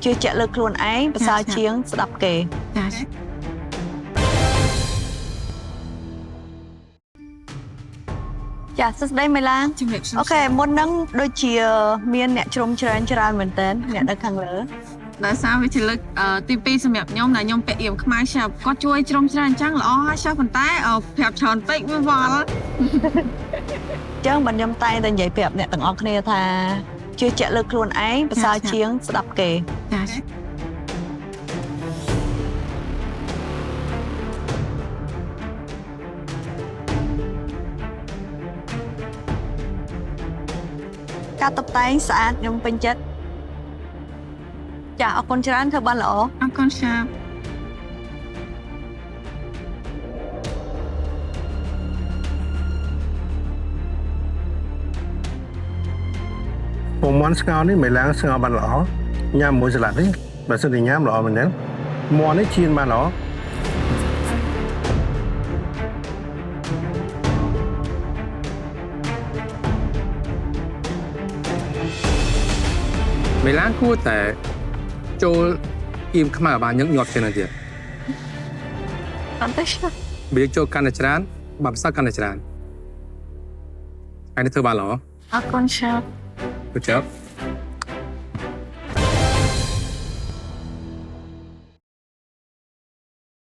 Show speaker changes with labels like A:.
A: ជឿជាក់លើខ្លួនឯងប្រសើរជាងស្ដាប់គេចាសួស្ដីមេឡាអូខេមុនហ្នឹងដូចជាមានអ្នកជ្រុំច្រើនមែនតើអ្នកនៅខាងលើ
B: ដោយសារវាជាលើកទី2សម្រាប់ខ្ញុំដែលខ្ញុំពាក់អៀមខ្មែរឆាប់គាត់ជួយជ្រុំច្រើនអញ្ចឹងល្អហើយឆាប់ប៉ុន្តែប្រាប់ច្រើនពេកវាវល់
A: អញ្ចឹងបើខ្ញុំតែងតែនិយាយប្រាប់អ្នកទាំងអស់គ្នាថាជឿជាក់លើខ្លួនឯងប្រសើរជាងស្ដាប់គេការតុបតែងស្អាតខ្ញុំពេញចិត្តចាអរគុណច្រើនធ្វើបានល្អ
B: អរគុណឆាប់
C: ពងមាន់ស្ងោរនេះមិនឡើងស្ងោរបានល្អញ៉ាំមួយស្លាត់នេះបើសិនជាញ៉ាំល្អមែនទេមាន់នេះជៀនបានល្អ
D: មេឡាគួរតែចូលអៀមខ្មែរបានញឹកញាប់ជាងនេះទៀត
A: អត់ទេ
D: វាចូលកាន់តែច្រើនបាប់សាកាន់តែច្រើនហើយនេះធ្វើបានល្អ
B: អរគុណឆាប់
D: Good job